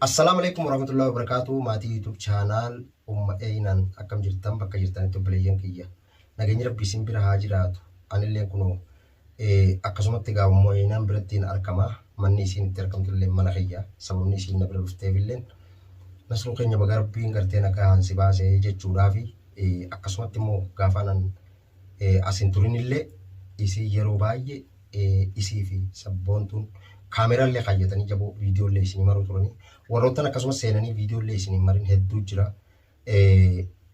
Assalamualaikum warahmatullahi wabarakatuh. Mati YouTube channel Einan akkam jirtan bakka jirtanitti obboleeyyan kiyya. Nageenyi Rabbii isin bira haa jiraatu. Anillee kunoo akkasumatti gaafummoo Einan birattiin argama. Manni isiin itti argamtullee mana kiyya. Sababni isiin na bira dhufteefillee nasruu keenya baga Rabbiin gartee nagaan si baasee jechuudhaafi akkasumatti immoo gaafaanan asin turinillee isii yeroo baay'ee isii fi sabboontuun kaameraallee kaayyatanii jaboo viidiyoolee isinii maruu turanii warroottan akkasumas seenanii viidiyoolee isinii marin hedduu jira.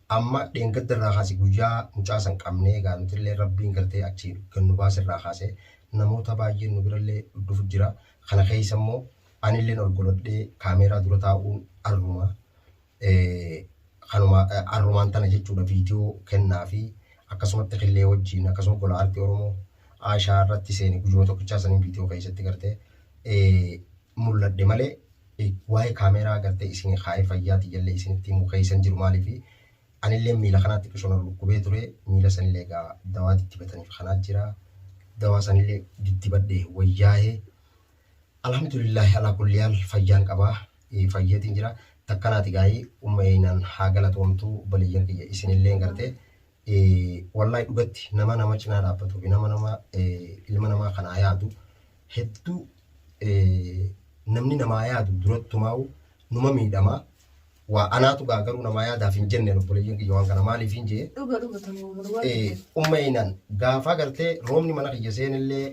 Amma dheengaddarraa kaasee guyyaa mucaasan qabnee egaa nutillee Rabbiin gartee achi gannu baasirraa kaasee namoota baay'een nu birallee dhufu jira. Kana keessa immoo anilleen ol godhadhee kaameeraa dura taa'uun arrumaan tana jechuudha viidiyoo kennaa fi akkasumatti qillee wajjin akkasuma gola aartii Oromoo Aashaa irratti seenee guyyuma tokkichaa saniin viidiyoo keessatti gartee mul'adhe malee waa'ee kaameeraa gartee isin haa'ee fayyaati jallee isinitti himuu keessan jiru maaliif anillee miila kanaatti qishoon lukkubee ture miila sanillee egaa dawaa diddibataniif kanaa jira dawaa sanillee diddibadhee wayyaa'ee alhamdulillahi ala kulli haal fayyaan qabaa fayyatiin jira takkanaati gaa'ii uummaynaan haa galatoomtuu baliyyan kiyya isinillee gartee wallahi dhugatti nama cinaa dhaabbatu ilma namaa kanaa yaadu hedduu namni namaa yaadu durattumaa'u numa miidhama waa anaatu garuu namaa yaadaaf hin jenne obboleeyyan kiyya waan kana maaliif hin jee uummaynaan gaafa gartee roobni mana kiyya seenillee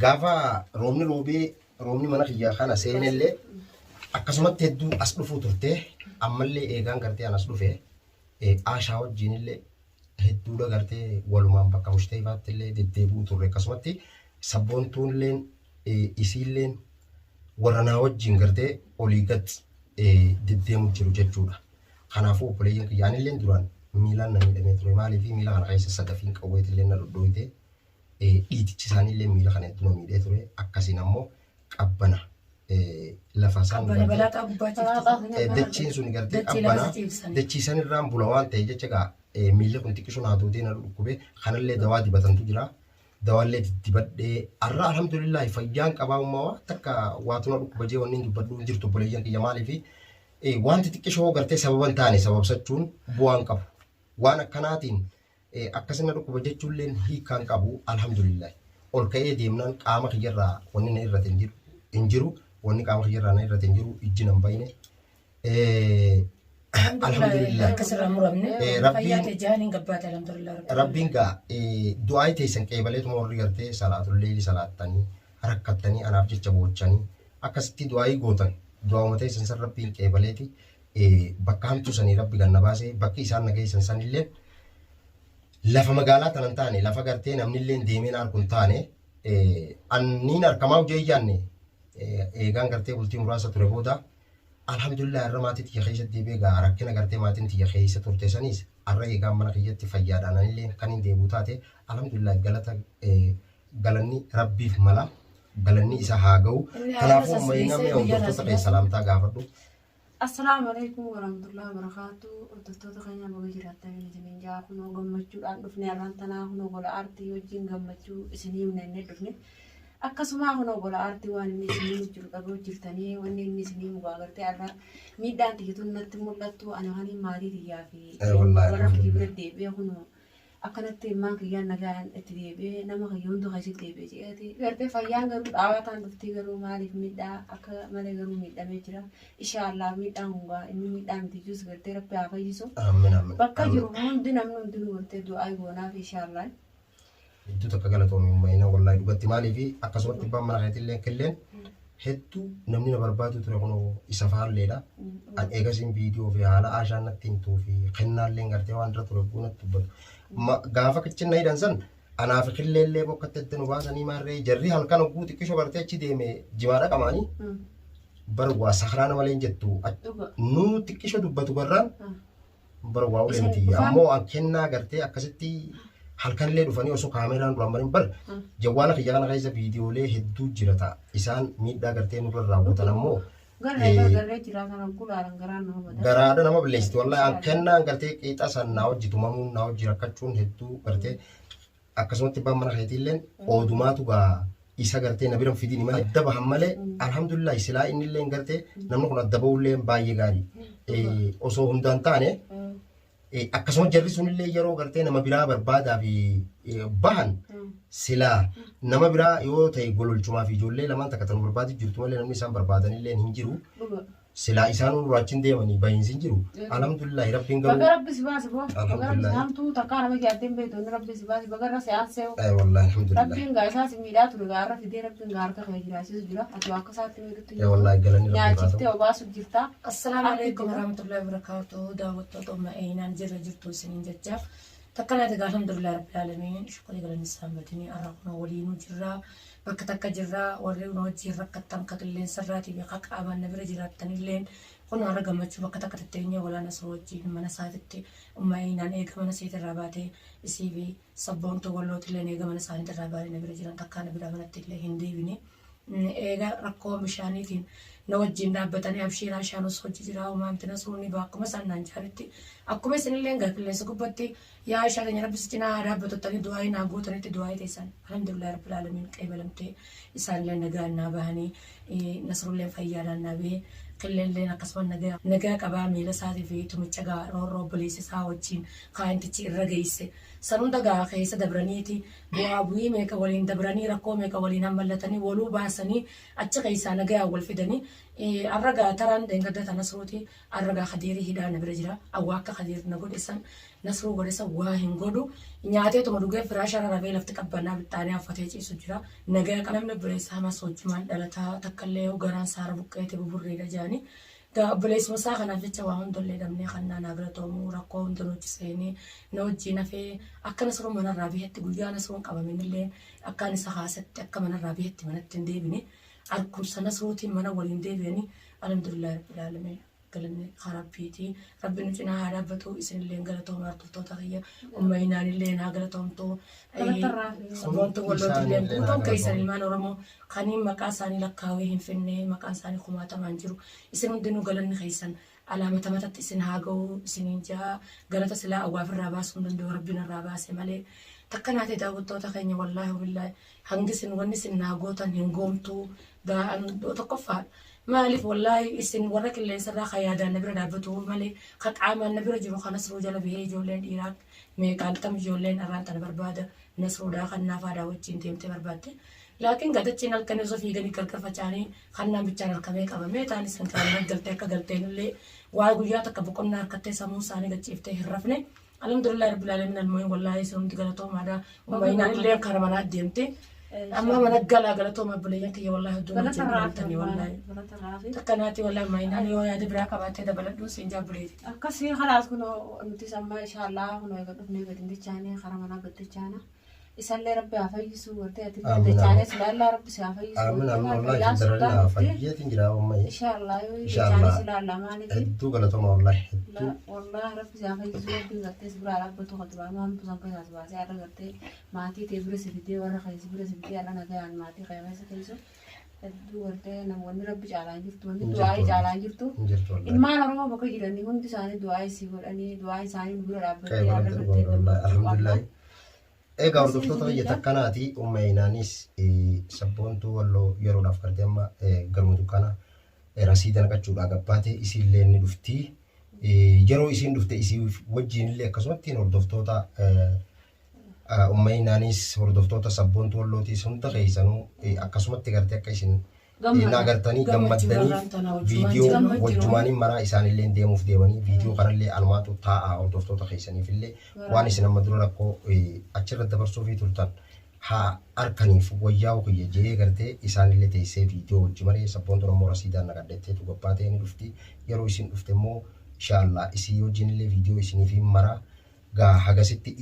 gaafa roobni mana kiyya kana seenillee akkasumatti hedduu as dhufuu turte ammallee eegaan gartee anas dhufe Aashaa wajjinillee hedduudha gartee walumaan bakka Mushteefaattillee deddeebi'uu turre akkasumatti sabboontuunilleen isiilleen warra naa wajjin gartee olii gad deddeemu jiru jechuudha. Kanaafuu obboleeyyan kiyyaanillee duraan miilaan na miidhamee ture maaliif miila kana keessa sadafiin qawweetillee na dhodhooyte dhiitichi isaaniillee miila kana hedduu na miidhee ture akkasiin ammoo qabbana lafa isaan dachiin sun gartee qabbana dachiisan irraan bula waan ta'e jecha gaa miilli kun xiqqisuu naa tuutee na dhukkube kanallee dawaa dibatantu jira dawaallee dibadhee arra alhamdulillah fayyaan qabaammaa takka waatuna dhukkuba jee wanni dubbadhuu hin jirtu obboleeyyan kiyya maaliif wanti xiqqishoo gartee sababan taane sababsachuun bu'aan qabu waan akkanaatiin akkasina dhukkuba jechuulleen hiikaan qabu alhamdulillah ol ka'ee deemnaan qaama kiyyarraa wanni na irratti hin jiru wanni qaama kiyyarraa na irratti hin jiru ijji nan bayne alhamdulillah rabbiin gaa du'aa teessan qeebaleetuma warri gartee salaatullee salaattanii rakkattanii anaaf jecha boochanii akkasitti du'aa gootan du'auma teessan san rabbiin qeebaleeti bakka hamtuu sanii rabbi ganna baasee bakki isaan nageessan sanillee lafa magaalaa tanan taane lafa gartee namnillee deemeen arguun taane anniin argamaa hojii iyyaanne eegaan gartee bultii muraasa ture booda alhamdulillah arra maatii tiyya keessatti deebi'ee gaa rakkina gartee maatiin tiyya keessa turte saniis arra eegaan mana kiyyatti fayyaadhaan anillee kan hin deebi'u taate alhamdulillah galanni rabbiif mala galanni isa haa ga'u kanaafuu ammayinamee hordoftoota ta'e salaamtaa gaafadhu. Assalamu alaikum warahmatullahi wabarakatuh. Hordoftoota keenya baga jiraatanii isin jaa kunoo gammachuudhaan dhufne arraan tanaa kunoo gola aartii wajjin gammachuu isinii himnee dhufne. Akkasuma kunoo gola aartii waan inni isinii jiru dhagoo jirtanii wanni inni isinii mugaa gartee arra miidhaan tiyyatuun natti mul'attu ana kan maatii tiyyaa fi warra kiyya bira deebi'ee kunoo akkanatti ilmaan kiyyaan nagaan itti deebi'ee nama kiyya hundi keessatti deebi'ee jedhati gartee fayyaan garuu dhaawataan dhuftii garuu maaliif miidhaa akka malee garuu miidhamee jira inshaallah miidhaan hungaa inni miidhaan mitiijus gartee rabbi haa fayyisu bakka jiru hundi namni hundinuu gartee du'aa goonaaf inshaallah. Hedduu takka galatoomii uummayina wallahi dhugatti maaliif akkasumatti abbaan mana keetillee killeen hedduu namni na barbaadu ture kunoo isa faalleedha. An eegasiin viidiyoo fi haala Aashaan natti himtuu fi kennaallee gartee waan dura ture bu'uunatti dubbatu. Gaafa kichinna hidhan san anaaf qilleellee bokkatti itti nu baasanii maarree jarri halkan hogguu xiqqishoo gartee achi deeme jimaadha qamaanii barwaa sakaraana malee hin jettu nu xiqqishoo dubbatu barraan barwaa ulee miti ammoo an kennaa gartee akkasitti halkanillee dhufanii osoo kaameraan duraan marin bar jawwaala kiyya kana keessa viidiyoolee hedduu jirata isaan miidhaa gartee nurra raawwatan ammoo garaadha nama balleessiti wallahi an kennaan gartee qiixa san naa hojjitu mamuun naa hojji rakkachuun hedduu gartee akkasumatti abbaan mana keetilleen oodumaatu gaa isa gartee na biran fidini malee adda bahan malee alhamdulillah silaa inni illee gartee namni kun adda bahullee baay'ee gaarii osoo hundaan taane akkasuma jarri sunillee yeroo gartee nama biraa barbaadaa fi bahan silaa nama biraa yoo ta'e gololchumaa fi ijoollee lamaan takka tan barbaadu jirtu malee namni isaan barbaadanillee hin jiru. Sila isaan urraachiin deemanii baay'insi jiru. Alhamdulillah rabbiin garuu. Baga rabbi si baase boo. Alhamdulillah. Hamtuu takkaa nama gaadeen beektu rabbi si baase baga irra se'aan se'u. Wallahi alhamdulillah. Rabbiin gaa isaas miidhaa ture gaarra fidee rabbiin gaa harka kan jiraachis jira. Ati akka isaatti miidhutti jiru. Wallahi galanii rabbi baatu. Nyaachiftee obaasu jirta. Assalaamu alaikum warahmatullahi wabarakatuh. Daawwattoota umma'eenaan jirra jirtu isiniin jechaaf. Takkanaati gaa alhamdulillah rabbil aalamiin shukrii galanni isaan badanii arraqna waliinuu jirra. Bakka takka jirra warri wajjin rakkattan ka qilleensa irraatii fi akka qaamaan na bira jiraattanillee kun har'a gammachuu bakka takka tatteenyee walaana soo wajjin mana isaatitti umma'eenaan eega mana seeta irraa baatee isii fi sabboontuu wallootillee eega mana isaaniitti irraa baatee na bira jiran takkaa na bira manatti illee hin deebine. Eega rakkoo bishaaniitiin na wajjin dhaabbatanii abshiiraa shaanus hojii jira uumamti na suunni bakkuma isaan naan jaaritti akkuma isinillee gara qilleensa gubbatti yaa ishaa keenya rabbis cinaa dhaabbatottanii du'aayii naa guutanitti du'aayii teessan alhamdulillah rabbil aalamiin qeebalamtee isaanillee nagaan naa bahanii nasrullee fayyaadhaan naa bahee qilleelleen akkasuma nagaa qabaa miila isaatii fi tumicha gaa roorroo obboleessi isaa wajjin kaayintichi irra geesse sanunda gaa keessa dabraniiti bu'aa bu'ii meeqa waliin dabranii rakkoo meeqa waliin hammallatanii waluu baasanii achi keessaa nagaa wal fidanii arragaa taraan deengaddata nasruuti arragaa kadeerii hidhaa na bira jira awwaa akka kadeerii na godhesan nasruu godhesa waa hin godhu nyaateetuma dhugee firaasha rarrabee lafti qabbannaa bixxaanee affatee ciisu jira nagaa namni obboleessa hamas wajjumaan dhalataa takkallee garaan saara buqqeete buburreedha jaanii obboleessuma isaa kanaaf jecha waa hundallee dhabnee kannaa naa galatoomuu rakkoo hunda nuti seenee na wajjin hafee akka nasruu manarraa bihetti guyyaa nasruun qabaminillee akkaan isa haasatti akka manarraa bihetti manatti hin deebine arkumsa nasruutiin mana waliin deebi'anii alhamdulillah rabbil aalamiin galanni harabbiitii rabbi nu cinaa haa dhaabbatu isinillee galatooma artuftoota kiyya umma'inaanillee haa galatoomtu sabboontu wallootillee guutuun keessan ilmaan oromoo kaniin maqaa isaanii lakkaawee hin finne maqaan isaanii kumaatamaan jiru isin hundinuu galanni keessan alaamata matatti isin haa ga'u isiniin jaa galata silaa awwaafirraa baasuu hin danda'u rabbiin irraa baase malee takkanaatee daawwattoota keenya wallaahi wabillaahi hangi isin wanni isin naa gootan hin goomtuu ga'an tokkoffaa maaliif wallaahi isin warra qilleensa irraa yaadaan na bira dhaabbatu malee ka qaamaan na bira jiru kan nasruu jala bahee ijoolleen dhiiraa meeqaan tam ijoolleen irraan tana barbaada nasruudhaa kan naafaadhaa wajjin deemtee barbaadde laakiin gadachiin halkanii osoo fiiganii gargar facaanii kannaan bichaan halkamee qabamee ta'an isin kaanii galtee akka galteenillee waa guyyaa takka boqonnaa harkattee sammuu isaanii gachiiftee hin rafne alhamdulillah rabbil aalamiin almuhiin wallaahi isin hundi galatoomaadha uummaynaan kara manaa deemte amma mana galaa galatooma buleeyyan kiyya wallaahi hedduu nuti galtanii wallaahi takkanaati wallaahi uummaynaan yoo yaada biraa qabaatee dabaladhuun siin jaabuleeti. Akkasii karaas kun nuti sammaa inshaallah kun eega dhufnee gadindichaanii kara manaa gaddichaana isallee rabbi haa fayyisu wartee ati gaddichaanii silaallaa rabbi si haa fayyisu. Aamin aamin wallaahi darana fayyeetiin jira uummayyi. Inshaallah yoo gaddichaanii silaallaa maaliif. Hedduu galatooma wallaahi hedduu. Wallaahi rabbi si haa fayyisu rabbi gartee si biraa dhaabbatu qotubaa maamtu san keessaas baasee har'a gartee maatii ta'e bira si fidee warra keessi bira si fidee har'a nagayaan maatii keessa keessu. Hedduu wartee namoonni rabbi caalaan jirtu wanti du'aayii caalaan jirtu ilmaan oromoo bakka jiranii hundi isaanii du'aayii si godhanii du'aayii isaanii bira dhaabbatee yaada alhamdulillah. Egaa hordoftoota biyya takkanaati uummaynaanis sabboontuu walloo yeroodhaaf gartee amma galma dukkaana rasiida naqachuudhaa gabbaate isiillee ni dhufti yeroo isiin dhufte isii wajjinillee akkasumatti hordoftoota uummaynaanis hordoftoota sabboontuu wallootiis hunda keessanuu akkasumatti gartee akka isin nagartanii gammaddanii viidiyoo wajjumaaniin maraa isaanillee deemuuf deemanii viidiyoo kanallee almaatu taa'aa hordoftoota keessaniifillee waan isin amma dura rakkoo achirratti dabarsuu fi turtan haa arkaniif wayyaa okiyya jee gartee isaanillee teessee viidiyoo wajji maree sabboontuun ammoo rasiidaan naqaddatteetu gabbaatee ni dhufti yeroo isin dhufte immoo inshaallah isii wajjinillee viidiyoo isiniif maraa gaa hagasitti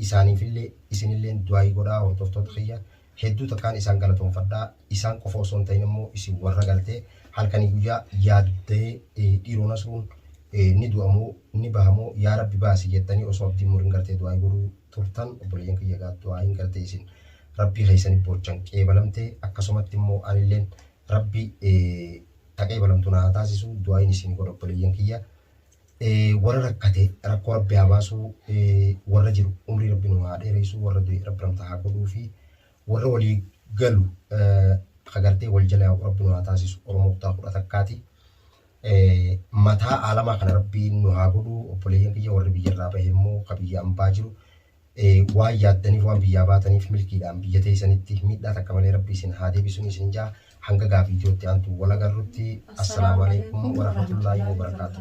isaaniifillee isinillee du'aayii godhaa hordoftoota kiyya hedduu takkaan isaan galatoonfadhaa isaan qofa osoo hin ta'in immoo isin warra galtee halkanii guyyaa yaaddee dhiiroo nasruun ni du'amoo ni bahamoo yaa rabbi baasi jettanii osoo abdiin muriin gartee du'aayii godhuu turtan obboleeyyan kiyya gaa du'aayiin gartee isin rabbii keessanii boochan qeebalamtee akkasumatti immoo anilleen rabbi taqeebalamtu naa taasisu du'aayiin isin godha obboleeyyan kiyya warra rakkate rakkoo rabbi haa baasuu warra jiru umrii rabbi nu haa dheereessu warra du'e rabbi namtaa haa godhuu fi warra walii galu kagartee wal jala rabbi nu haa taasisu Oromoo kutaa kudha takkaati. Mataa alamaa kana rabbiin nu haa godhu obboleeyyan kiyya warri biyyarraa bahe immoo ka biyya ambaa jiru waan yaaddaniif waan biyyaa baataniif milkiidhaan biyya teessanitti miidhaa takka malee rabbi isin haa deebisuun isin jaa hanga gaafiitootti aantu wal agarrutti. Assalaamu alaikum warahmatullaahi wabarakaatuh.